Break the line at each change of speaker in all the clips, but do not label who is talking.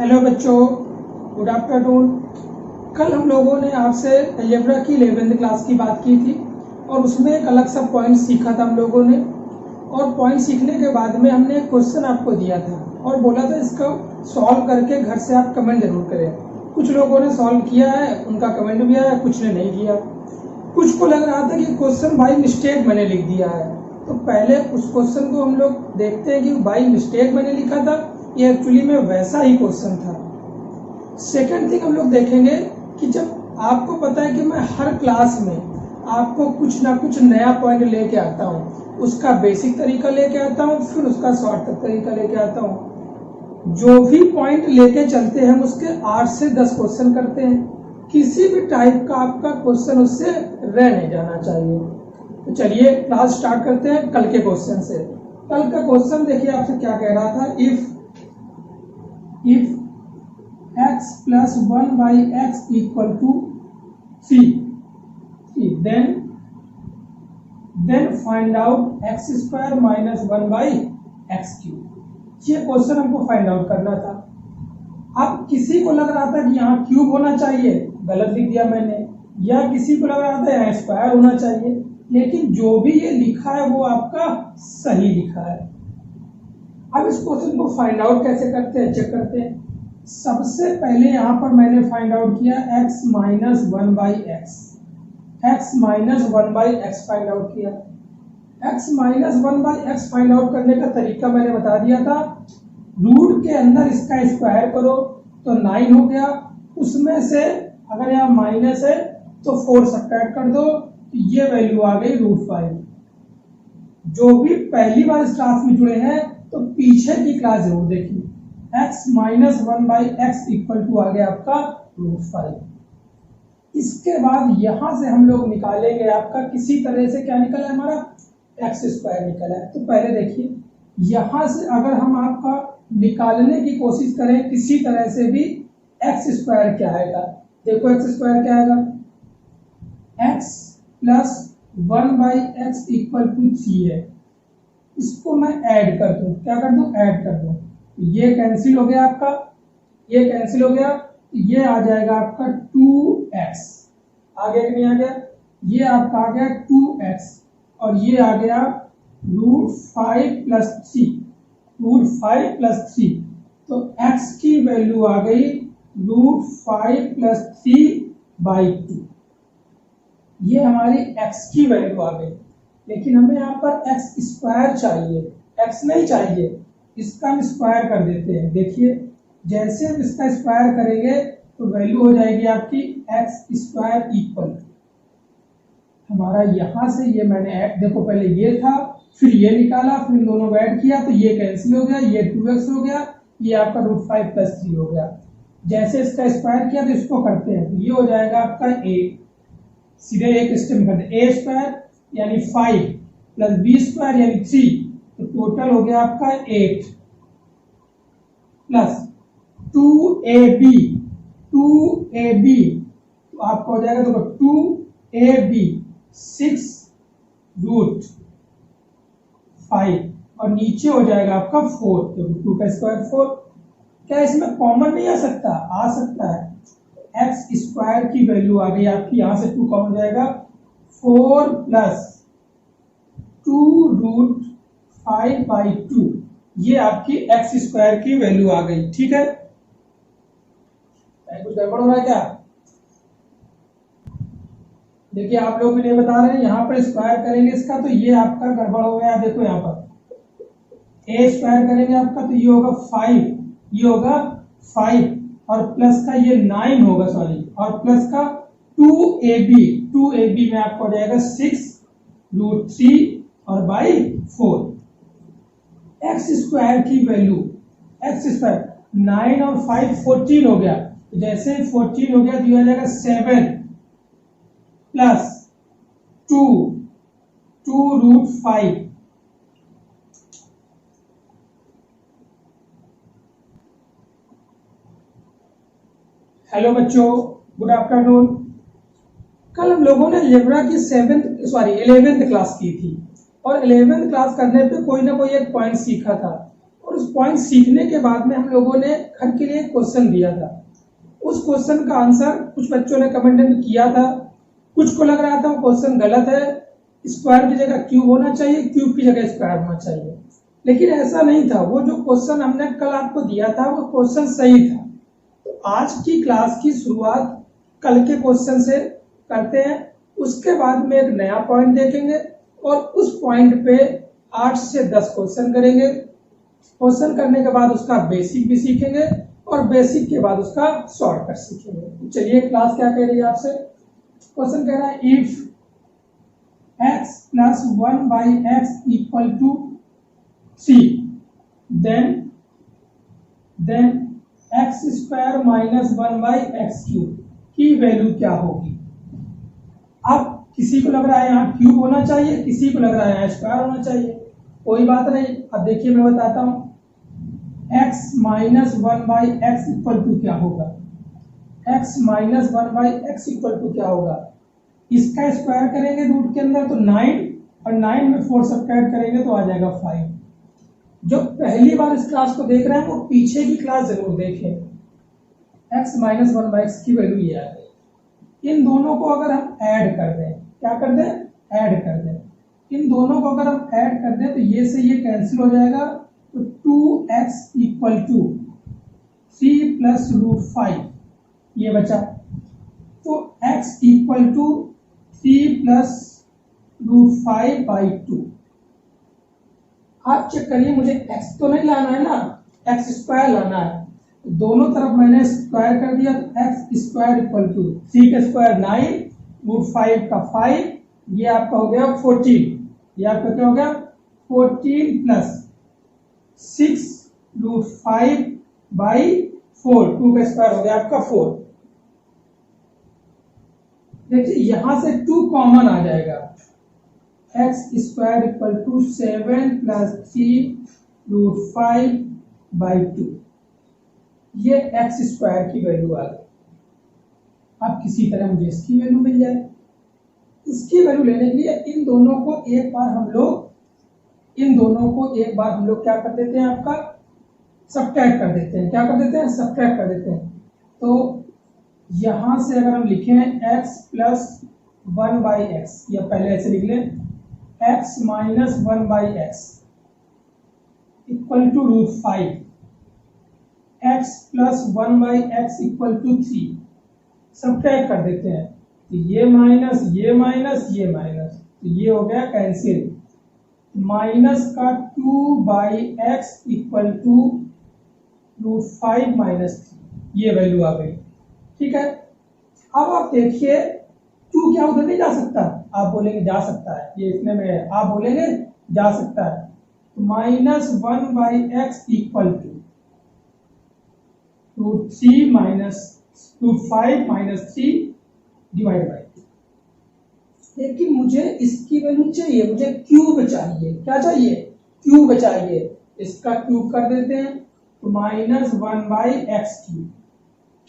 Hello बच्चों, good afternoon. कल हम लोगों ने आपसे अलजेब्रा की 11वीं क्लास की बात की थी और उसमें एक अलग सा पॉइंट सीखा था हम लोगों ने। और पॉइंट सीखने के बाद में हमने एक क्वेश्चन आपको दिया था और बोला था इसको सॉल्व करके घर से आप कमेंट जरूर करें। कुछ लोगों ने सॉल्व किया है, उनका कमेंट भी आया, कुछ ने नहीं किया। कुछ को लग रहा था कि क्वेश्चन बाई मिस्टेक मैंने लिख दिया है, तो पहले उस क्वेश्चन को हम लोग देखते हैं कि बाई मिस्टेक मैंने लिखा था, ये एक्चुअली में वैसा ही क्वेश्चन था। सेकंड थिंग हम लोग देखेंगे कि जब आपको पता है कि मैं हर क्लास में आपको कुछ ना कुछ नया पॉइंट लेके आता हूँ, उसका बेसिक तरीका लेके आता हूँ, फिर उसका शॉर्टकट तरीका लेके आता हूँ। जो भी पॉइंट लेके चलते हैं हम उसके 8 से 10 क्वेश्चन करते हैं। किसी भी टाइप का आपका क्वेश्चन उससे रह नहीं जाना चाहिए। तो चलिए क्लास स्टार्ट करते हैं कल के क्वेश्चन से। कल का क्वेश्चन देखिए आपसे क्या कह रहा था, if x plus 1 by x equal to 3, then find out x square minus 1 by x cube। ये क्वेश्चन हमको फाइंड आउट करना था। अब किसी को लग रहा था कि यहाँ क्यूब होना चाहिए, गलत लिख दिया मैंने, या किसी को लग रहा था यहाँ स्क्वायर होना चाहिए, लेकिन जो भी ये लिखा है वो आपका सही लिखा है। अब इस क्वेश्चन को फाइंड आउट कैसे करते हैं, चेक करते हैं। सबसे पहले यहाँ पर मैंने फाइंड आउट किया x minus 1 by x, x minus 1 by x find out किया। x minus 1 by x find out करने का तरीका मैंने बता दिया था। रूट के अंदर इसका स्क्वायर करो तो 9 हो गया, उसमें से अगर यहाँ माइनस है तो 4 सब्ट्रैक्ट कर दो, ये वैल्यू आ गई √5। जो भी पहली बार इस क्लास में जुड़े हैं तो पीछे की क्लास जरूर देखिए। x minus 1 by x equal to आ गया आपका √5। इसके बाद यहां से हम लोग निकालेंगे आपका किसी तरह से, क्या निकला है हमारा, एक्स स्क्वायर निकला है। तो पहले देखिए यहां से अगर हम आपका निकालने की कोशिश करें किसी तरह से भी, एक्स स्क्वायर क्या आएगा, देखो एक्स स्क्वायर क्या आएगा, x plus 1 by x equal to 3 है। इसको मैं ऐड कर दूं, क्या कर दूं, ऐड कर दूं, ये कैंसिल हो गया आपका, ये कैंसिल हो गया, ये आ जाएगा आपका 2x, आ गया कि नहीं आ गया, ये आपका आ गया 2x और ये आ गया √5 प्लस 3, √5 प्लस 3। तो x की वैल्यू आ गई √5 प्लस 3 बाई 2। ये हमारी x की वैल्यू आ गई, लेकिन हमें यहाँ पर x स्क्वायर चाहिए, x नहीं चाहिए, इसका हम स्क्वायर कर देते हैं। देखिए जैसे हम इसका स्क्वायर करेंगे तो वैल्यू हो जाएगी आपकी x स्क्वायर इक्वल, हमारा यहां से ये मैंने देखो पहले ये था, फिर ये निकाला, फिर इन दोनों को ऐड किया तो ये कैंसिल हो गया, ये 2x हो गया, ये आपका √5 प्लस 3 हो गया। जैसे इसका स्क्वायर किया तो इसको करते हैं, ये हो जाएगा आपका a, सीधे एक स्टेप करते हैं, a स्क्वायर यानी 5 प्लस b स्क्वायर यानी 3, तो टोटल हो गया आपका 8 प्लस 2ab, 2ab तो आपका हो जाएगा, देखो 2ab 6 √5 और नीचे हो जाएगा आपका 4, क्योंकि 2 का स्क्वायर 4। क्या इसमें कॉमन नहीं आ सकता, आ सकता है। एक्स स्क्वायर की वैल्यू आ गई आपकी, यहां से 2 कॉमन जाएगा, 4 प्लस 2√5 बाई 2, ये आपकी एक्स स्क्वायर की वैल्यू आ गई। ठीक है, कुछ गड़बड़ हो रहा है क्या, देखिए आप लोग भी नहीं बता रहे हैं, यहाँ पर स्क्वायर करेंगे इसका तो ये आपका गड़बड़ हो गया। देखो यहाँ पर a स्क्वायर करेंगे आपका तो ये होगा 5, ये होगा 5 और प्लस का ये 9 होगा, सॉरी, और प्लस का 2ab में आपको हो जाएगा 6√3 और बाई 4। एक्स स्क्वायर की वैल्यू, एक्स स्क्वायर 9 और 5 14 हो गया, जैसे 14 हो गया तो यह आ जाएगा 7 प्लस 2√5। हेलो बच्चों, गुड आफ्टरनून। कल हम लोगों ने अलजेब्रा की 11वीं क्लास की थी और 11th क्लास करने पे कोई ना कोई एक पॉइंट सीखा था और उस पॉइंट सीखने के बाद में हम लोगों ने घर के लिए एक क्वेश्चन दिया था। उस क्वेश्चन का आंसर कुछ बच्चों ने कमेंट में किया था, कुछ को लग रहा था वो क्वेश्चन गलत है, स्क्वायर की जगह क्यूब होना चाहिए, क्यूब की जगह स्क्वायर होना चाहिए। लेकिन ऐसा नहीं था, वो जो क्वेश्चन हमने कल आपको दिया था वो क्वेश्चन सही था। तो आज की क्लास की शुरुआत कल के क्वेश्चन से करते हैं, उसके बाद में एक नया पॉइंट देखेंगे और उस पॉइंट पे 8 से 10 क्वेश्चन करेंगे। क्वेश्चन करने के बाद उसका बेसिक भी सीखेंगे और बेसिक के बाद उसका शॉर्टकट सीखेंगे। तो चलिए क्लास क्या कह रही है आपसे। क्वेश्चन कह रहा है if x plus 1 by x equal to 3 then x square minus 1 by x cube की वैल्यू क्या होगी। अब किसी को लग रहा है यहाँ क्यूब होना चाहिए, किसी को लग रहा है यहाँ स्क्वायर होना चाहिए, कोई बात नहीं। अब देखिए मैं बताता हूँ, x minus 1 by x equal to क्या होगा। x minus 1 by x equal to क्या होगा, इसका स्क्वायर करेंगे रूट के अंदर तो 9 और 9 में 4 सब्ट्रैक्ट करेंगे तो आ जाएगा 5। जो पहली बार इस क्लास को देख रहे हैं वो पीछे की क्लास जरूर देखें। x माइनस 1 बाई एक्स की वैल्यू ये आ गई। इन दोनों को अगर हम ऐड कर दें, क्या कर दें, ऐड कर दें, इन दोनों को अगर हम ऐड कर दें तो ये से ये कैंसिल हो जाएगा, तो 2x equal to 3 plus root 5 ये बचा। तो x equal to 3 plus root 5 by 2। आप चेक करिए, मुझे x तो नहीं लाना है ना, x स्क्वायर लाना है। दोनों तरफ मैंने स्क्वायर कर दिया, तो x स्क्वायर इक्वल टू 3 का स्क्वायर 9 रूट 5 का 5, ये आपका हो गया 14। ये आपका क्या हो गया 14 प्लस 6 रूट 5 बाई 4, 2 का स्क्वायर हो गया आपका 4। देखिए यहां से 2 कॉमन आ जाएगा, x square equal to 7 plus 3 root 5 by 2, ये एक्स स्क्वायर की वैल्यू आ गई। अब किसी तरह मुझे इसकी वैल्यू मिल जाए। इसकी वैल्यू लेने के लिए इन दोनों को एक बार हम लोग क्या कर देते हैं, आपका सब्ट्रैक्ट कर देते हैं। क्या कर देते हैं, सब्ट्रैक्ट कर देते हैं। तो यहां से अगर हम लिखें x प्लस 1 बाई एक्स, या पहले ऐसे लिख लें x minus 1 by x equal to root 5, x plus 1 by x equal to 3, subtract कर देते हैं। तो ये माइनस ये माइनस ये माइनस, तो ये हो गया कैंसिल। माइनस का 2 by x equal to root 5 minus 3, ये वैल्यू आ गई। ठीक है, अब आप देखिए 2 क्या उधर नहीं जा सकता, आप बोलेंगे जा सकता है, ये इतने में है, आप बोलेंगे जा सकता है। तो minus 1 by x equal to root 3 minus root 5 minus 3 divide by 2। लेकिन मुझे इसकी वैल्यू चाहिए, मुझे क्यूब चाहिए। क्या चाहिए, क्यूब चाहिए। इसका क्यूब कर देते हैं, तो माइनस 1 बाई एक्स क्यूब।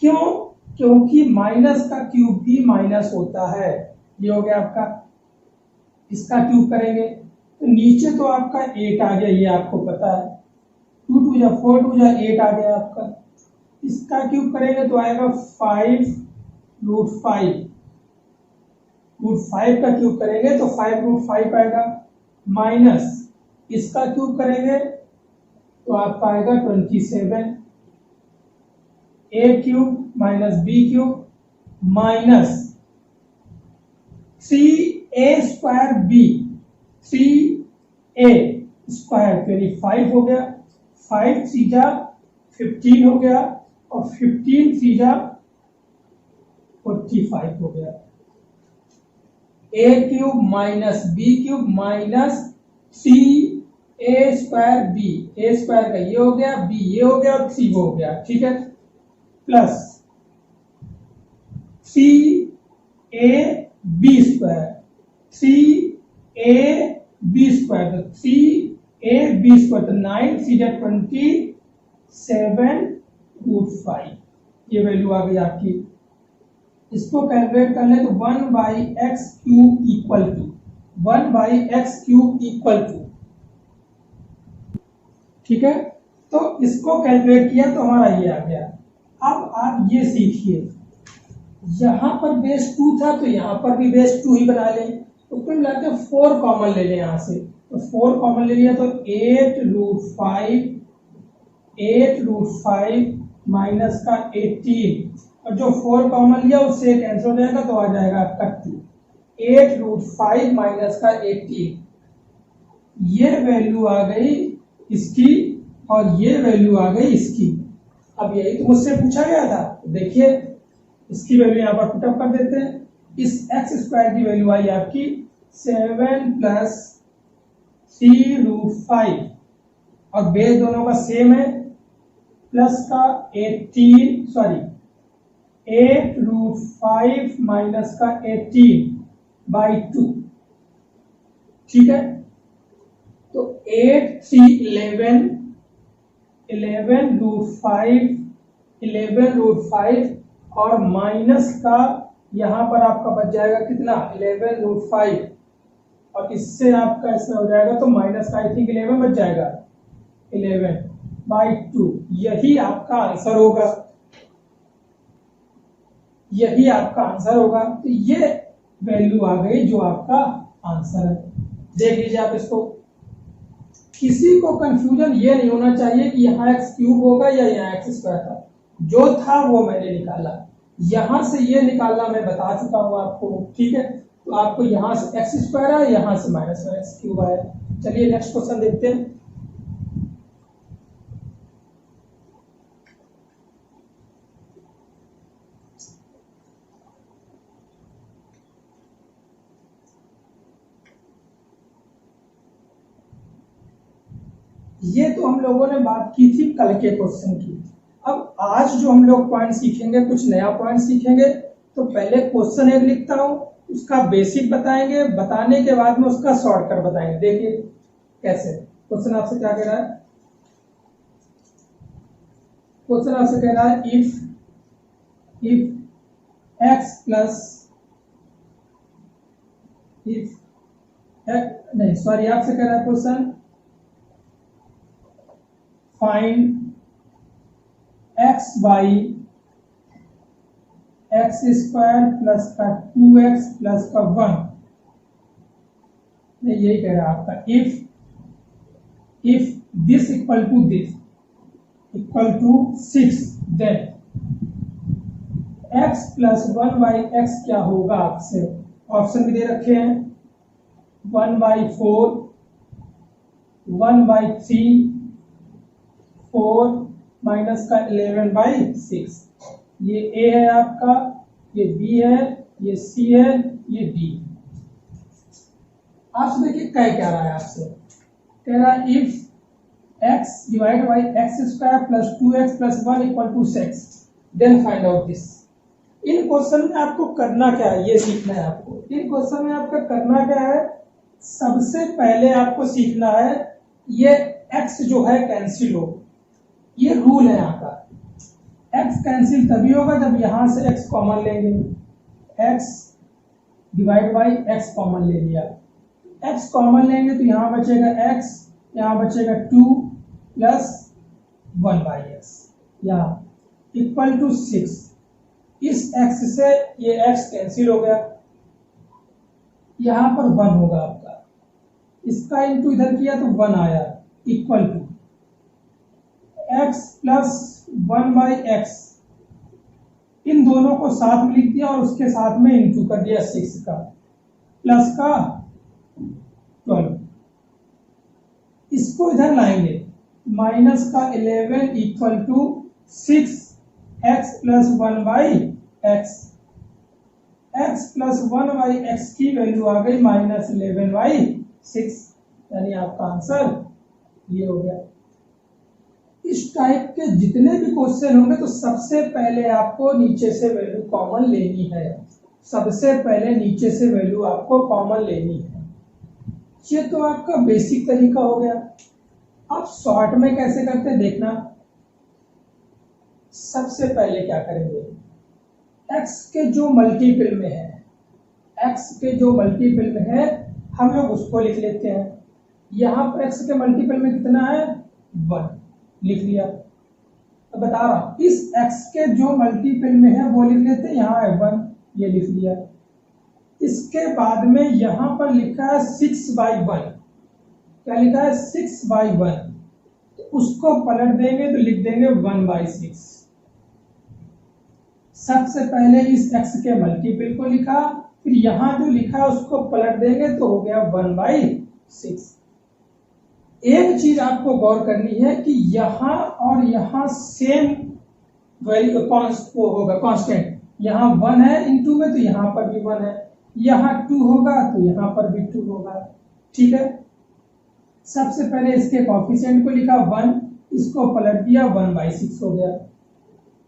क्यों, क्योंकि माइनस का क्यूब भी माइनस होता है। ये हो गया आपका, इसका क्यूब करेंगे तो नीचे तो आपका 8 आ गया, ये आपको पता है। 2 2 जा 4 2 जा 8 आ गया आपका। इसका क्यूब करेंगे तो आएगा 5 रूट 5, रूट 5 का क्यूब करेंगे तो 5 रूट 5 आएगा, माइनस इसका क्यूब करेंगे तो आपका आएगा 27, a cube minus b cube minus 3a square b, 3a square 25 हो गया, 5 3 15 हो गया और 15 3 45 हो गया। a cube minus b cube minus 3a square b, a square का ये हो गया, b ये हो गया और 3 हो गया। ठीक है, plus 3ab square, 3ab square तो 3ab स्क्वायर तो 9 3 27 रूट 5, ये वैल्यू आ गई आपकी। इसको कैलकुलेट कर ले तो 1 by x cube equal to 1 by x cube equal to, ठीक है, तो इसको कैलकुलेट किया तो हमारा ये आ गया। अब आप ये सीखिए, यहाँ पर बेस 2 था तो यहाँ पर भी बेस 2 ही बना लें। तो कुल मिला के 4 कॉमन ले लें यहाँ से, तो 4 कॉमन ले लिया तो 8√5 माइनस का 18, और जो 4 कॉमन लिया उससे कैंसिल हो जाएगा तो आ जाएगा आपका 2। 8√5 माइनस का 18, ये वैल्यू आ गई इसकी और ये वैल्यू आ गई इसकी। अब यही तो मुझसे पूछा गया था, देखिए इसकी वैल्यू यहाँ पर पुटअप कर देते हैं। इस x² की वैल्यू आई आपकी 7 + 3√5 और बेस दोनों का सेम है, प्लस का 8√5 माइनस का 18/2, ठीक है। तो 8 3 11√5 और माइनस का यहाँ पर आपका बच जाएगा कितना 11√5, और इससे आपका इसमें हो जाएगा तो माइनस का आई थिंक 11 बच जाएगा 11/2। यही आपका आंसर होगा, यही आपका आंसर होगा। तो ये वैल्यू आ गई जो आपका आंसर है। देख लीजिए आप इसको, किसी को कंफ्यूजन ये नहीं होना चाहिए कि यहाँ x³ होगा या यहाँ x² था। जो था वो मैंने निकाला, यहां से ये निकालना मैं बता चुका हूं आपको, ठीक है। तो आपको यहां से x² आया, यहां से माइनस में x³ आया। चलिए नेक्स्ट क्वेश्चन देखते हैं। ये तो हम लोगों ने बात की थी कल के क्वेश्चन की। अब आज जो हम लोग पॉइंट सीखेंगे, कुछ नया पॉइंट सीखेंगे। तो पहले क्वेश्चन एक लिखता हूं, उसका बेसिक बताएंगे, बताने के बाद में उसका शॉर्टकट बताएंगे। देखिए कैसे क्वेश्चन आपसे क्या कह रहा है। क्वेश्चन आपसे कह रहा है इफ x आपसे कह रहा है question find x by x² plus का 2x प्लस का 1। यही कह रहा है आपका if this equal to this equal to 6 then x plus 1 by x क्या होगा। आपसे ऑप्शन भी दे रखे हैं 1/4, 1/3, 4 माइनस का 11/6। ये a है आपका, ये b है, ये c है, ये d। आपसे देखिए क्या रहा है, आपसे कह रहा है if x divide by x² plus 2x plus 1 equal to 6 then find out this. इन क्वेश्चन में आपको करना क्या है, ये सीखना है आपको। इन क्वेश्चन में आपका करना क्या है, सबसे पहले आपको सीखना है ये x जो है कैंसिल हो। ये रूल है यहाँ का, x कैंसिल तभी होगा जब यहां से x कॉमन लेंगे। x divide by x common ले लिया, x कॉमन लेंगे तो यहां बचेगा x, यहां बचेगा 2 प्लस 1/x, यहाँ इक्वल टू 6। इस x से ये x कैंसिल हो गया, यहां पर 1 होगा आपका, इसका इंटू इधर किया तो 1 आया, equal to x plus 1/x। इन दोनों को साथ में लिख दिया और उसके साथ में इंटू कर दिया 6 का, प्लस का 12। इसको इधर लाएंगे, माइनस का 11 equal to 6x plus 1/x। x plus 1/x की वैल्यू आ गई -11/6, यानी आपका आंसर ये हो गया। इस टाइप के जितने भी क्वेश्चन होंगे तो सबसे पहले आपको नीचे से वैल्यू कॉमन लेनी है, सबसे पहले नीचे से वैल्यू आपको कॉमन लेनी है। ये तो आपका बेसिक तरीका हो गया। आप शॉर्ट में कैसे करते हैं देखना। सबसे पहले क्या करेंगे, x के जो मल्टीपल में है, x के जो मल्टीपल में है हम लोग उसको लिख लेते हैं। यहां पर x के मल्टीपल में कितना है 1, लिख लिया। तो बता रहा हूं इस x के जो मल्टीपल में है वो लिख लेते हैं, यहाँ है 1, ये लिख लिया। इसके बाद में यहां पर लिखा है 6/1, क्या लिखा है 6/1, तो उसको पलट देंगे तो लिख देंगे 1/6। सबसे पहले इस x के मल्टीपल को लिखा, फिर यहां जो लिखा है उसको पलट देंगे तो हो गया 1/6। एक चीज आपको गौर करनी है कि यहां और यहां सेम वैल्यू होगा कांस्टेंट, यहाँ 1 है इनटू में तो यहाँ पर भी 1 है, यहाँ 2 होगा तो यहाँ पर भी 2 होगा। ठीक है, सबसे पहले इसके कोएफिशिएंट को लिखा 1, इसको पलट दिया 1/6 हो गया।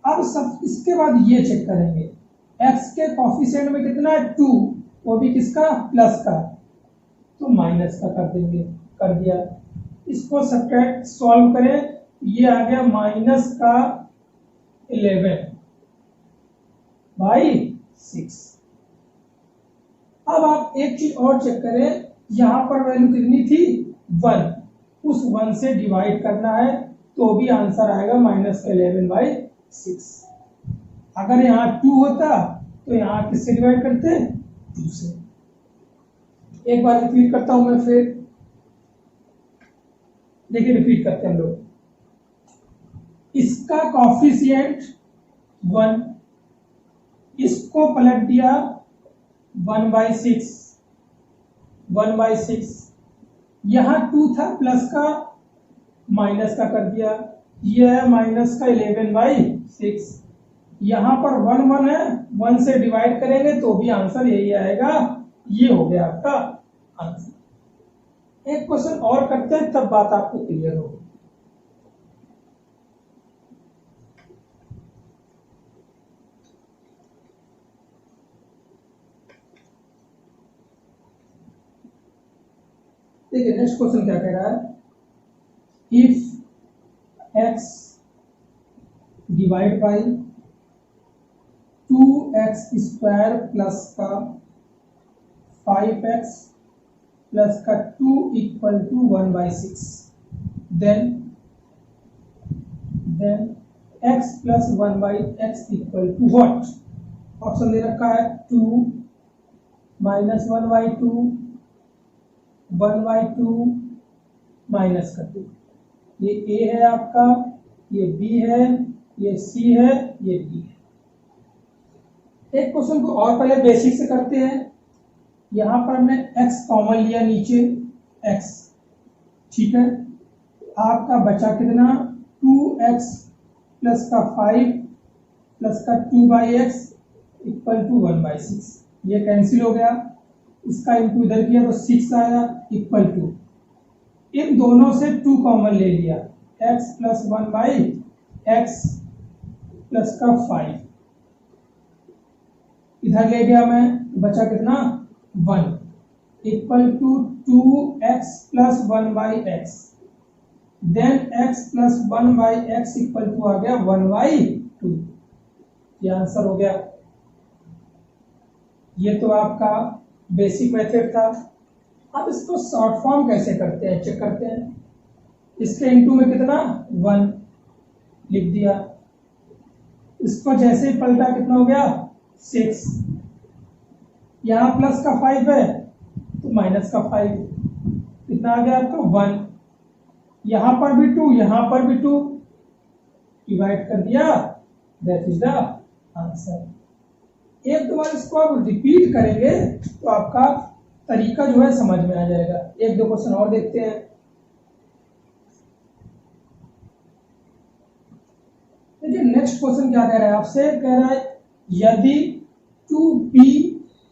अब सब इसके बाद ये चेक करेंगे x के कोएफिशिएंट में कितना है 2, वो भी किसका प्लस का, तो माइनस का कर देंगे, कर दिया। इसको सब्ट्रैक्ट सॉल्व करें, ये आ गया -11/6। अब आप एक चीज और चेक करें, यहां पर वैल्यू कितनी थी 1, उस 1 से डिवाइड करना है तो भी आंसर आएगा -11/6। अगर यहाँ 2 होता तो यहाँ किससे डिवाइड करते 2 से। एक बार रिपीट करता हूं मैं, फिर देखिए रिपीट करते हैं हम लोग। इसका कोएफिशिएंट 1, इसको पलट दिया 1/6, यहां 2 था प्लस का, माइनस का कर दिया, ये है -11/6। यहां पर 1 है, 1 से डिवाइड करेंगे तो भी आंसर यही आएगा। ये हो गया आपका आंसर। एक क्वेश्चन और करते हैं तब बात आपको क्लियर होगी। देखिए नेक्स्ट क्वेश्चन क्या कह रहा है, if x divide by 2x² plus का 5x प्लस का 2 equal to 1/6, then x plus 1/x equal to what. Option दे रखा है 2 -1/2, 1/2 माइनस का 2। ये a है आपका, ये b है, ये c है, ये d है। एक क्वेश्चन को और पहले बेसिक से करते हैं। यहां पर हमने x कॉमन लिया नीचे, x, ठीक है। आपका बचा कितना 2x प्लस का 5 प्लस का 2/x इक्वल टू 1/6। ये कैंसिल हो गया, इसका इंटू इधर किया तो 6 आया इक्वल टू, इन दोनों से 2 कॉमन ले लिया, x प्लस 1/x प्लस का 5 इधर ले गया मैं, बचा कितना 1 equal to 2x plus 1/x, then x plus 1/x equal to आ गया 1/2। ये आंसर हो गया। ये तो आपका बेसिक मेथड था। अब इसको शॉर्ट फॉर्म कैसे करते हैं चेक करते हैं। इसके इनटू में कितना 1 लिख दिया, इसको जैसे ही पलटा कितना हो गया 6, यहां प्लस का 5 है तो माइनस का 5, कितना आ गया आपका 1, यहां पर भी 2, यहां पर भी 2, डिवाइड कर दिया, दैट इज द आंसर। एक दो बार इसको आप रिपीट करेंगे तो आपका तरीका जो है समझ में आ जाएगा। एक दो क्वेश्चन और देखते हैं। देखिए नेक्स्ट क्वेश्चन क्या कह रहा है आपसे, कह रहा है यदि 2p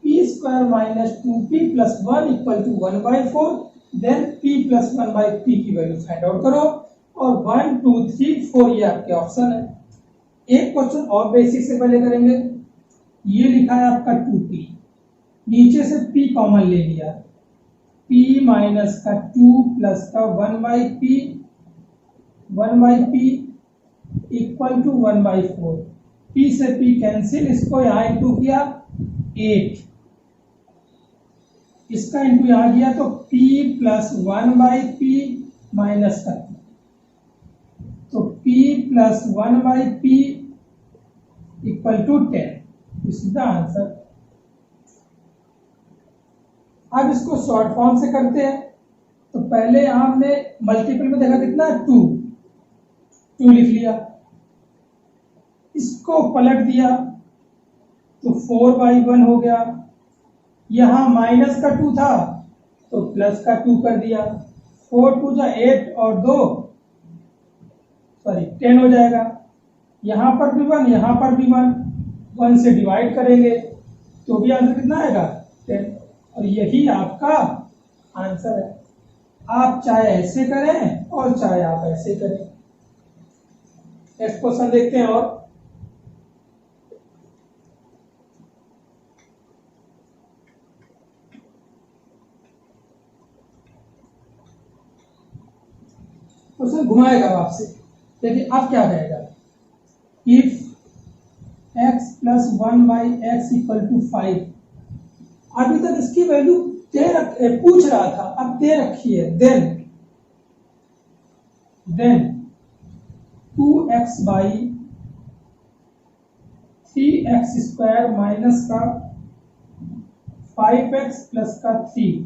p² minus 2p plus 1 equal to 1/4, then p plus 1/p की वैल्यू फाइंड आउट करो, और 1 2 3 4 ये आपके ऑप्शन है। एक क्वेश्चन और बेसिक से पहले करेंगे। ये लिखा है आपका 2p, नीचे से p कॉमन ले लिया, p माइनस का 2 प्लस का 1/p इक्वल टू 1/4, p से p कैंसिल, इसको यहां इंटू किया 8, इसका इंटू यहां किया तो p प्लस 1/p माइनस का 2, तो plus 1/p equal to 10। This is the answer. अब इसको शॉर्ट फॉर्म से करते हैं। तो पहले हमने मल्टीपल में देखा कितना, 2 लिख लिया, इसको पलट दिया तो 4/1 हो गया। यहां माइनस का 2 था तो प्लस का 2 कर दिया। 4 2 जा 8 और 2 10 हो जाएगा। यहां पर भी 1, यहां पर भी 1 से डिवाइड करेंगे तो भी आंसर कितना आएगा, 10। और यही आपका आंसर है। आप चाहे ऐसे करें और चाहे आप ऐसे करें। नेक्स्ट क्वेश्चन देखते हैं। और क्वेश्चन घुमाएगा आपसे। देखिए अब क्या कहेगा, if x plus 1/x equal to 5। अभी तक इसकी वैल्यू पूछ रहा था, अब दे रखी है। देन 2x/3x² माइनस का 5x प्लस का 3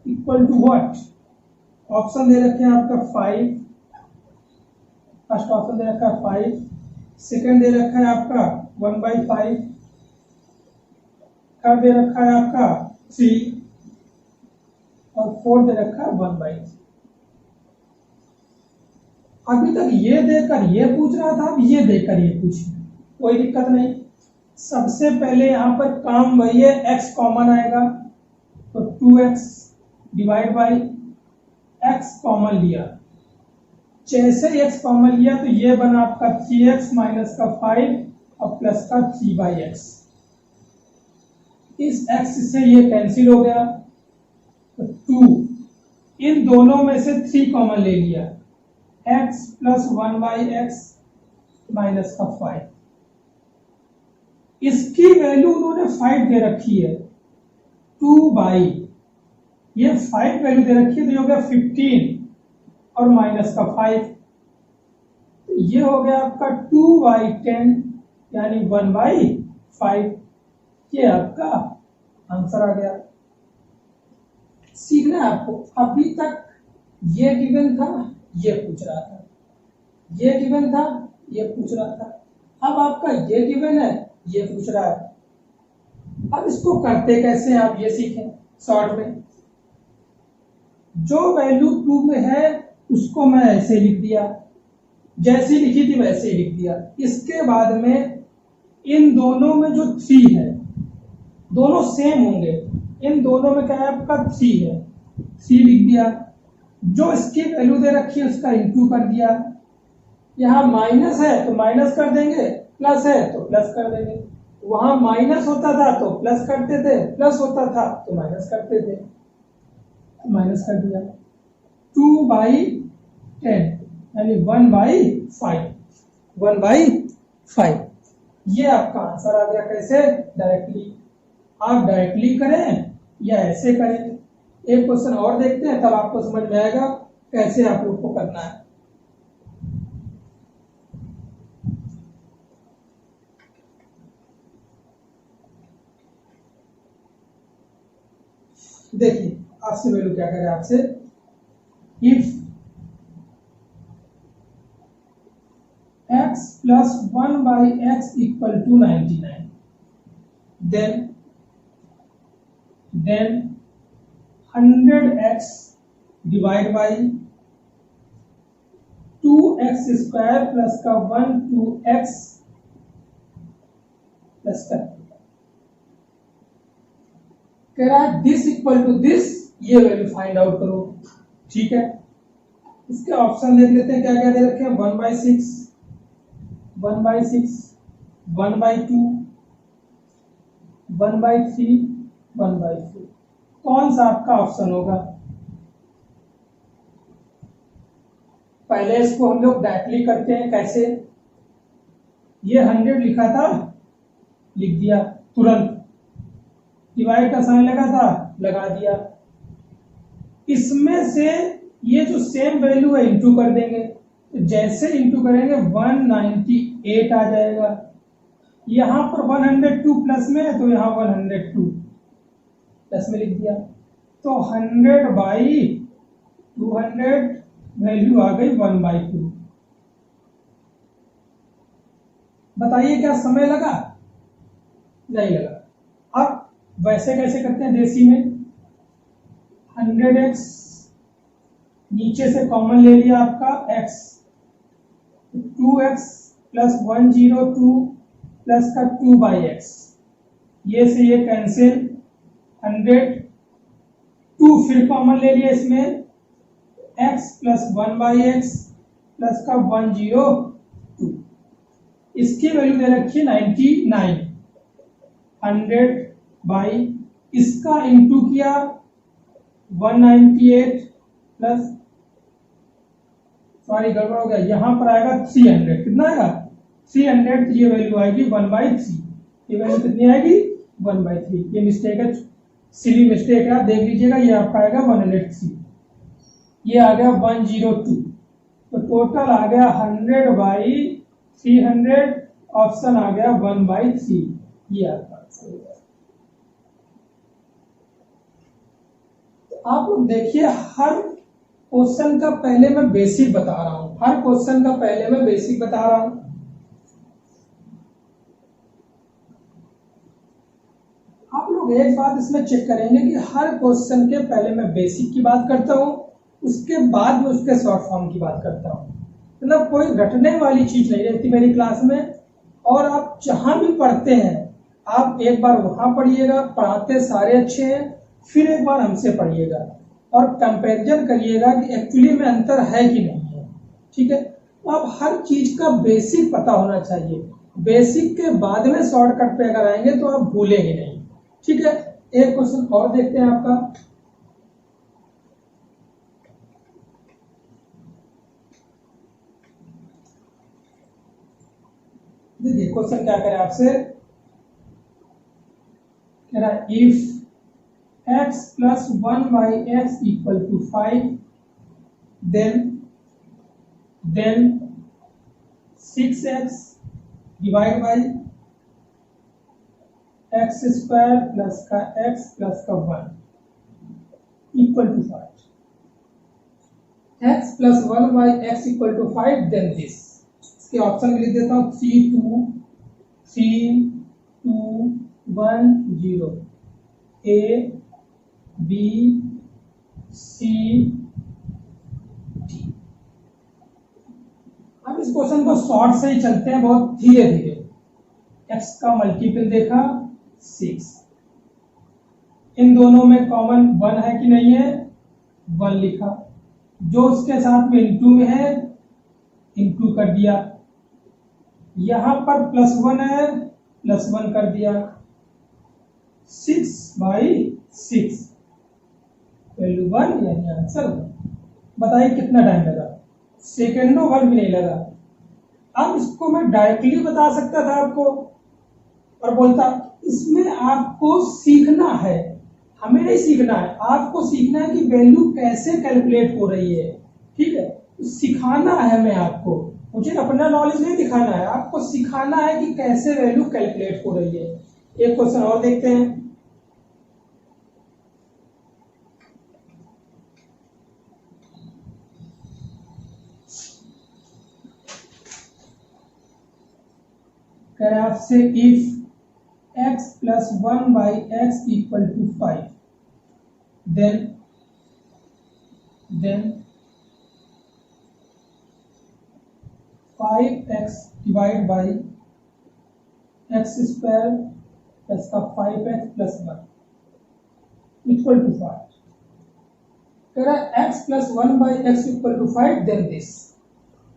इक्वल टू व्हाट। ऑप्शन दे रखे हैं आपका 5, फर्स्ट ऑप्शन दे रखा है 5, सेकंड दे रखा है आपका 1/5, थर्ड दे रखा है आपका 3 और फोर्थ दे रखा है 1/3। अभी तक ये देकर ये पूछ रहा था, अब ये देकर ये पूछ, कोई दिक्कत नहीं। सबसे पहले यहां पर काम वही है, x कॉमन आएगा तो 2x divide by x common लिया। जैसे ही x कॉमन लिया तो ये बना आपका 3x माइनस का 5 और प्लस का 3/x। इस x से ये कैंसिल हो गया तो 2, इन दोनों में से 3 कॉमन ले लिया, x प्लस 1/x माइनस का 5। इसकी वैल्यू उन्होंने 5 दे रखी है, 2/, ये 5 वैल्यू दे रखी है तो ये हो गया 15 और माइनस का 5, तो ये हो गया आपका 2/10 यानी 1/5। ये आपका आंसर आ गया। सीखना है आपको। अभी तक ये गिवन था, ये पूछ रहा था, ये गिवन था, ये पूछ रहा था। अब आपका ये गिवन है, ये पूछ रहा है। अब इसको करते कैसे हैं आप ये सीखें शॉर्ट में। जो वैल्यू 2 में है उसको मैं ऐसे लिख दिया, जैसी लिखी थी वैसे ही लिख दिया। इसके बाद में इन दोनों में जो 3 है, दोनों सेम होंगे, इन दोनों में क्या है आपका 3 है, 3 लिख दिया। जो इसकी वैल्यू दे रखी है उसका इंटू कर दिया। यहां माइनस है तो माइनस कर देंगे, प्लस है तो प्लस कर देंगे। वहां माइनस होता था तो प्लस करते थे, प्लस होता था तो माइनस करते थे, माइनस कर दिया। 2/10 यानी 1/5, 1/5। ये आपका आंसर आ गया। कैसे? डायरेक्टली। आप डायरेक्टली करें या ऐसे करें। एक क्वेश्चन और देखते हैं, तब आपको समझ में आएगा कैसे आप लोग को करना है। देखिए आपसे वैल्यू क्या करे, आपसे if x plus 1/x equal to 99, then 100x divide by 2x² plus का 1 2x प्लस का कह रहा है दिस इक्वल टू दिस, ये वैल्यू फाइंड आउट करो। ठीक है, इसके ऑप्शन देख लेते हैं क्या क्या दे रखे हैं। 1/6, 1/6, 1/2, 1/3, 1/4। कौन सा आपका ऑप्शन होगा? पहले इसको हम लोग डायरेक्टली करते हैं। कैसे? ये 100 लिखा था, लिख दिया तुरंत। डिवाइड का साइन लगा था, लगा दिया। इसमें से ये जो सेम वैल्यू है इंटू कर देंगे तो जैसे इंटू करेंगे 198 आ जाएगा। यहां पर 102 प्लस में है तो यहां 102 प्लस में लिख दिया, तो 100 बाई 200 वैल्यू आ गई 1/2। बताइए क्या समय लगा? नहीं लगा। अब वैसे कैसे करते हैं देसी में, 100x नीचे से कॉमन ले लिया आपका x, 2x प्लस 102 प्लस का 2/x, ये से ये कैंसिल, 100 2 फिर कॉमन ले लिया इसमें, x प्लस 1/x प्लस का 102, इसकी वैल्यू दे रखी है 99। 100 बाई इसका इंटू किया 198 प्लस, सॉरी गड़बड़ हो गया, यहां पर आएगा 300, कितना आएगा 300, तो ये वैल्यू आएगी 1/3। ये वैल्यू कितनी आएगी 1/3। ये मिस्टेक है, सिली मिस्टेक है, आप देख लीजिएगा, ये आपका आएगा 103, ये आ गया 102, तो टोटल आ गया 100/300, ऑप्शन आ गया 1/3, ये आपका आंसर हो गया। आप लोग देखिए, हर क्वेश्चन का पहले मैं बेसिक बता रहा हूं, हर क्वेश्चन का पहले मैं बेसिक बता रहा हूं। आप लोग एक बात इसमें चेक करेंगे कि हर क्वेश्चन के पहले मैं बेसिक की बात करता हूं, उसके बाद में उसके शॉर्ट फॉर्म की बात करता हूं। मतलब कोई रटने वाली चीज नहीं रहती मेरी क्लास में। और आप जहां भी पढ़ते हैं, आप एक बार वहां पढ़िएगा, पढ़ाते सारे अच्छे हैं, फिर एक बार हमसे पढ़िएगा और कंपैरिजन करिएगा कि एक्चुअली में अंतर है कि नहीं है। ठीक है, तो आप हर चीज का बेसिक पता होना चाहिए। बेसिक के बाद में शॉर्टकट पे अगर आएंगे तो आप भूलेंगे नहीं। ठीक है, एक क्वेश्चन और देखते हैं आपका। देखिए क्वेश्चन क्या करे आपसे, कह रहा है if x plus 1/x equal to 5, then 6x divided by x square plus का x plus का 1 equal to 5। x plus 1/x equal to 5, then this। इसके ऑप्शन लिख देता हूँ, 3 2 3 2 1 0, A B C D। अब इस क्वेश्चन को शॉर्ट से ही चलते हैं, बहुत धीरे धीरे। x का मल्टीपल देखा 6, इन दोनों में कॉमन 1 है कि नहीं है, 1 लिखा, जो उसके साथ में इंटू में है इंटू कर दिया, यहां पर +1 है +1 कर दिया, 6/6 वैल्यू 1 यानी आंसर 1। बताइए कितना टाइम लगा, सेकेंडों भर भी नहीं लगा। अब इसको मैं डायरेक्टली बता सकता था आपको और बोलता इसमें आपको सीखना है, हमें नहीं सीखना है, आपको सीखना है कि वैल्यू कैसे कैलकुलेट हो रही है। ठीक है, तो सिखाना है हमें, आपको, मुझे अपना नॉलेज नहीं दिखाना है, आपको सिखाना है कि कैसे वैल्यू कैलकुलेट हो रही है। एक क्वेश्चन और देखते हैं। कह रहे आपसे if x plus 1/x equal to 5, then 5x divided by x square plus का 5x plus 1 equal to 5। कह रहा है x plus 1/x equal to 5, then this।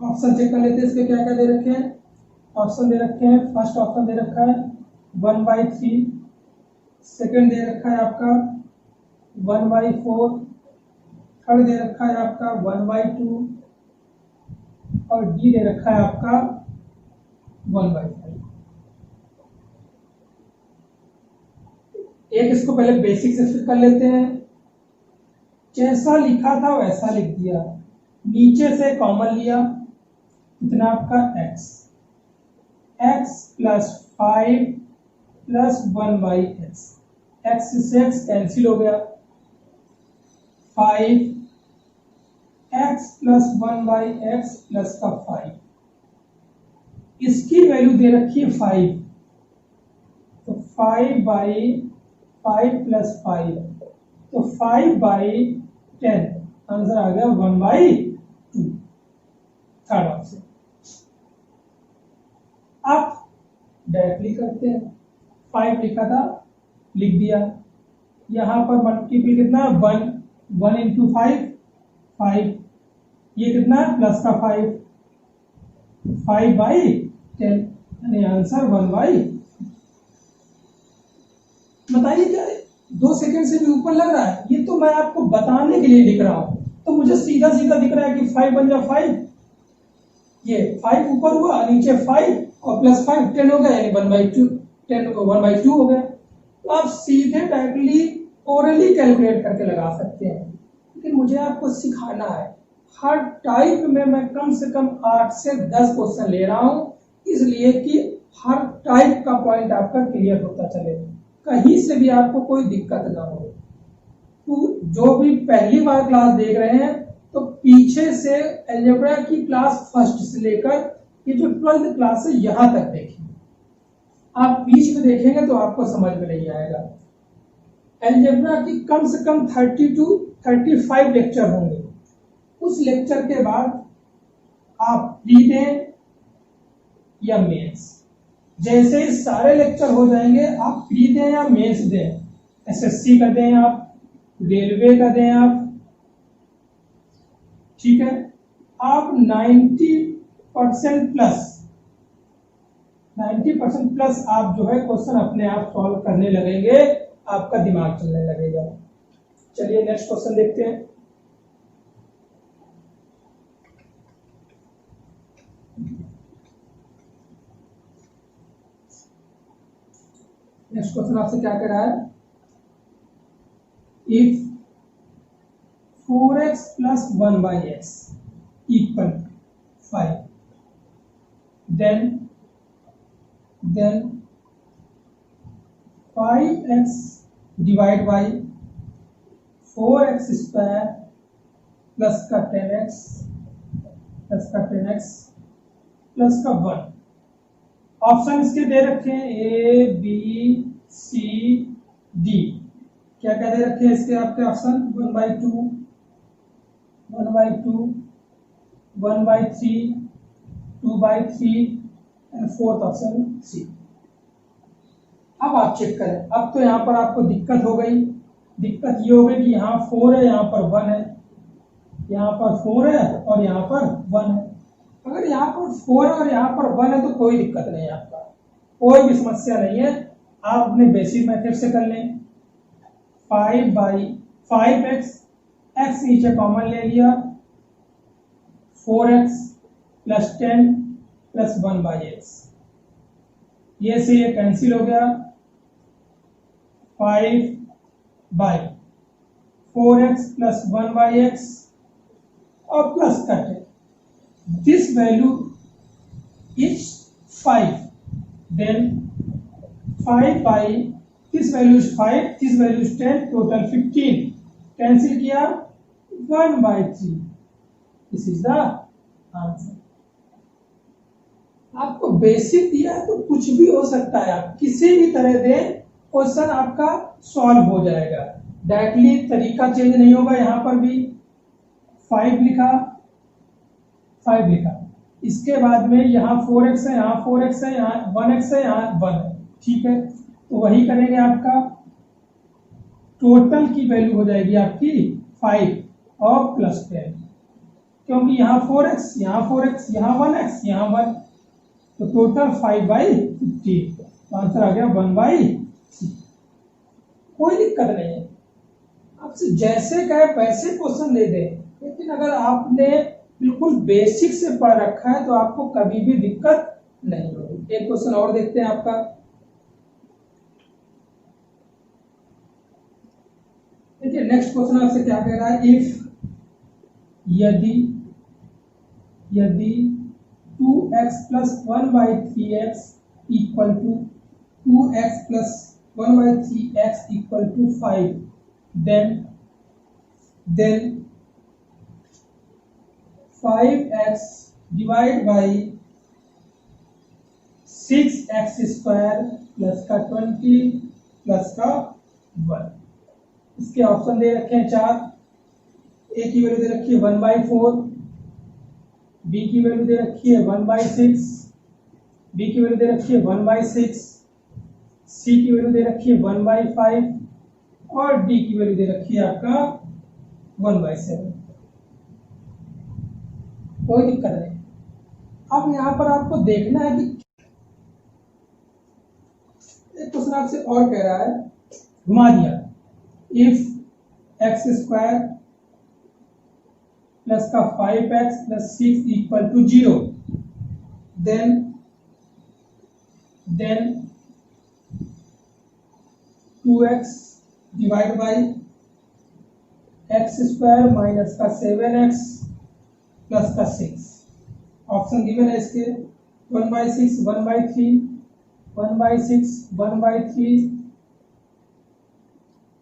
Option check कर लेते हैं, इसके क्या क्या दे रखे हैं। ऑप्शन दे रखे हैं, फर्स्ट ऑप्शन दे रखा है 1/3, सेकंड दे रखा है आपका 1/4, थर्ड दे रखा है आपका 1/2 और डी दे रखा है आपका 1/5। एक इसको पहले बेसिक से फिर कर लेते हैं। जैसा लिखा था वैसा लिख दिया, नीचे से कॉमन लिया, कितना आपका x, x plus 5 plus 1/x, x से x कैंसिल हो गया, 5 x प्लस 1/x प्लस का 5, इसकी वैल्यू दे रखी है 5, तो 5/5 प्लस 5, तो 5/10, आंसर आ गया 1/2, थर्ड ऑप्शन। आप डायरेक्टली करते हैं, 5 लिखा था लिख दिया, यहां पर मल्टीपल कितना 1, 1 इंटू 5, 5, ये कितना प्लस का 5, 5/10, यानी आंसर 1/, बताइए क्या 2 सेकंड से भी ऊपर लग रहा है? ये तो मैं आपको बताने के लिए लिख रहा हूं, तो मुझे सीधा सीधा दिख रहा है कि 5 बन जा 5, ये 5 ऊपर हुआ, नीचे 5 और प्लस 5 10 हो गया, यानी 1/2, 10 को 1/2 हो गया। तो आप सीधे डायरेक्टली ओरली कैलकुलेट करके लगा सकते हैं, लेकिन मुझे आपको सिखाना है। हर टाइप में मैं कम से कम 8 से 10 क्वेश्चन ले रहा हूं, इसलिए कि हर टाइप का पॉइंट आपका क्लियर होता चले, कहीं से भी आपको कोई दिक्कत ना हो। तो जो भी पहली बार क्लास देख रहे हैं, तो पीछे से अलजेब्रा की क्लास फर्स्ट से लेकर ये जो 12th क्लास है यहां तक देखिए, आप बीच में देखेंगे तो आपको समझ में नहीं आएगा। अलजेब्रा की कम से कम 30 to 35 लेक्चर होंगे, उस लेक्चर के बाद आप प्री दें या मेंस, जैसे ही सारे लेक्चर हो जाएंगे आप प्री दें या मेंस दें, एसएससी का दें आप, रेलवे का दें आप, ठीक है, आप 90% प्लस आप जो है क्वेश्चन अपने आप सॉल्व करने लगेंगे, आपका दिमाग चलने लगेगा। चलिए नेक्स्ट क्वेश्चन देखते हैं। नेक्स्ट क्वेश्चन आपसे क्या कह रहा है, if 4x plus 1/x equal 5, then 5x divided by 4x square plus का 10x plus का 1। ऑप्शन इसके दे रखे हैं ए बी सी डी, क्या क्या दे रखे हैं इसके आपके option, 1/2, 1/2, 1/3, 2/3 and fourth option C. अब आप चेक करें, अब तो यहाँ पर आपको दिक्कत हो गई, दिक्कत ये हो गई कि यहाँ 4 है, यहाँ पर 1 है, यहाँ पर 4 है और यहाँ पर 1 है। अगर यहाँ पर 4 है और यहाँ पर 1 है तो कोई दिक्कत नहीं है, आपका कोई भी समस्या नहीं है, आप अपने बेसिक मेथड से कर लें। 5/5x, x नीचे कॉमन ले लिया, 4x प्लस 10 प्लस 1/x, ये से ये कैंसिल हो गया, 5/4x प्लस 1/x और प्लस का 10, this value is 5, then 5/, this value is 5, this value is 10, total 15, cancel किया 1/3, दिस इज द आंसर। आपको बेसिक दिया है तो कुछ भी हो सकता है, आप किसी भी तरह दें क्वेश्चन आपका सॉल्व हो जाएगा, डायरेक्टली तरीका चेंज नहीं होगा। यहां पर भी 5 लिखा, 5 लिखा, इसके बाद में यहाँ 4x है, यहाँ 4x है, यहाँ 1x है, यहाँ 1 है, ठीक है, तो वही करेंगे। आपका टोटल की वैल्यू हो जाएगी आपकी 5 और प्लस 10, क्योंकि यहाँ 4x, यहाँ 4x, यहाँ 1x, यहाँ 1, तो टोटल 5/15, तो आंसर आ गया 1/3। कोई दिक्कत नहीं है, आपसे जैसे कहे वैसे क्वेश्चन दे दे, लेकिन अगर आपने बिल्कुल बेसिक से पढ़ रखा है तो आपको कभी भी दिक्कत नहीं होगी। एक क्वेश्चन और देखते हैं आपका, देखिए नेक्स्ट क्वेश्चन आपसे क्या कह रहा है, इफ यदि 2x plus 1 by 3x equal to 2x plus 1 by 3x equal to 5. Then 5x divided by 6x square plus का 20 प्लस का 1। इसके ऑप्शन दे रखे हैं 4। ए की वैल्यू दे रखी है 1/4, बी की वैल्यू दे रखी है 1/6, डी की वैल्यू दे रखी है 1/6, सी की वैल्यू दे रखी है 1/5 और डी की वैल्यू दे रखी है आपका 1/7। कोई दिक्कत नहीं। अब यहाँ पर आपको देखना है कि एक क्वेश्चन आपसे और कह रहा है, घुमा दिया, इफ एक्स स्क्वायर प्लस का 5x plus 6 equal to 0, then 2x divide by x square minus का 7x प्लस का 6। ऑप्शन गिवन है इसके 1/6, 1/3, 1/6, 1/3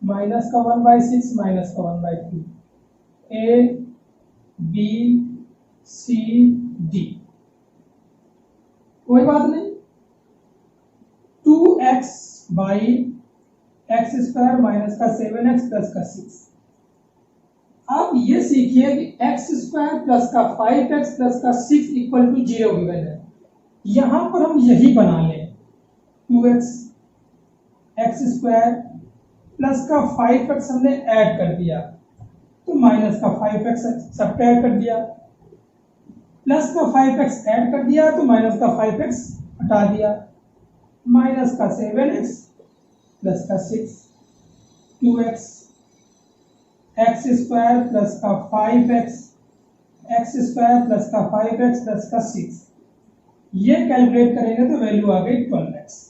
माइनस का 1/6 माइनस का 1/3, ए बी सी डी। कोई बात नहीं, 2x by x square minus का 7x प्लस का 6। आप ये सीखिए कि एक्स स्क्वायर प्लस का 5x प्लस का 6 इक्वल टू 0 गिवन है। यहां पर हम यही बना लें, 2x एक्स स्क्वायर प्लस का 5x हमने ऐड कर दिया तो माइनस का 5x सब ऐड कर दिया, प्लस का 5x ऐड कर दिया तो माइनस का 5x हटा दिया, माइनस का 7x प्लस का 6, 2x एक्स स्क्वायर प्लस का 5x एक्स स्क्वायर प्लस का 5x प्लस का 6। ये कैलकुलेट करेंगे तो वैल्यू आ गई 12x।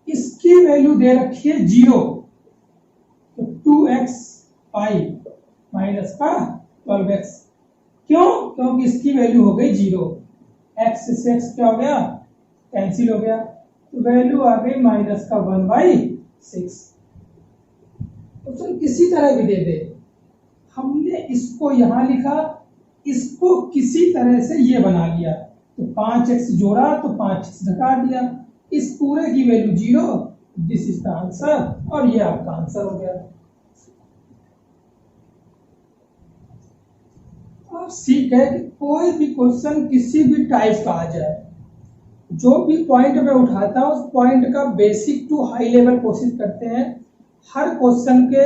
इसकी वैल्यू दे रखी है 0, तो 2x पाई माइनस का 12x। क्यों? क्योंकि इसकी वैल्यू हो गई 0, x से x क्या हो गया, कैंसिल हो गया, तो वैल्यू आ गई माइनस का 1/6। ऑप्शन किसी तरह भी दे दे, हमने इसको यहां लिखा, इसको किसी तरह से ये बना लिया, तो 5x जोड़ा तो 5x घटा दिया, इस पूरे की value 0, this is the answer, और ये आपका आंसर हो गया। आप सीख गए कि कोई भी क्वेश्चन किसी भी टाइप का आ जाए, जो भी पॉइंट में उठाता है उस पॉइंट का बेसिक टू हाई लेवल कोशिश करते हैं। हर क्वेश्चन के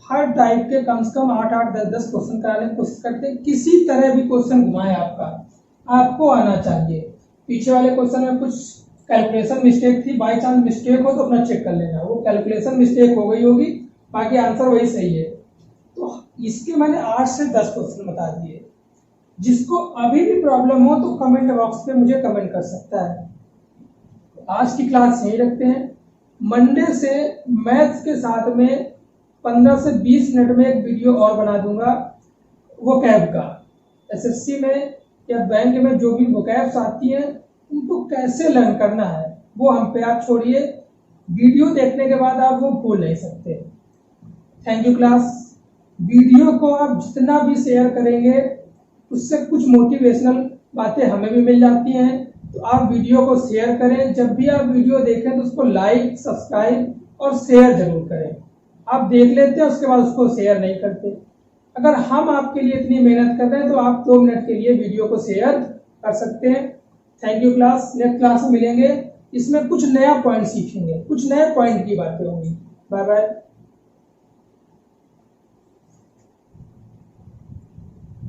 हर टाइप के कम से कम 8-8, 10-10 क्वेश्चन कराने की कोशिश करते हैं। किसी तरह भी क्वेश्चन घुमाए आपको आना चाहिए। पीछे वाले क्वेश्चन में कुछ कैलकुलेशन मिस्टेक थी, बाई चांस मिस्टेक हो तो अपना चेक कर लेना, वो कैलकुलेशन मिस्टेक हो गई होगी, बाकी आंसर वही सही है। तो इसके मैंने 8 से 10 क्वेश्चन बता दिए। जिसको अभी भी प्रॉब्लम हो तो कमेंट बॉक्स पे मुझे कमेंट कर सकता है। आज की क्लास यही रखते हैं। मंडे से मैथ्स के साथ में 15 से 20 मिनट में एक वीडियो और बना दूंगा वोकैब का। एसएससी में या बैंक में जो भी वोकैब्स आती हैं उनको कैसे लर्न करना है वो हम पे आप छोड़िए, वीडियो देखने के बाद आप वो भूल नहीं सकते। Thank you class. वीडियो को आप जितना भी शेयर करेंगे उससे कुछ मोटिवेशनल बातें हमें भी मिल जाती हैं, तो आप वीडियो को शेयर करें। जब भी आप वीडियो देखें तो उसको लाइक, सब्सक्राइब और शेयर जरूर करें। आप देख लेते हैं उसके बाद उसको शेयर नहीं करते। अगर हम आपके लिए इतनी मेहनत कर रहे हैं तो आप 2 मिनट के लिए वीडियो को शेयर कर सकते हैं। Thank you class. Next class में मिलेंगे, इसमें कुछ नया पॉइंट सीखेंगे, कुछ नए पॉइंट की बातें होंगी। Bye bye.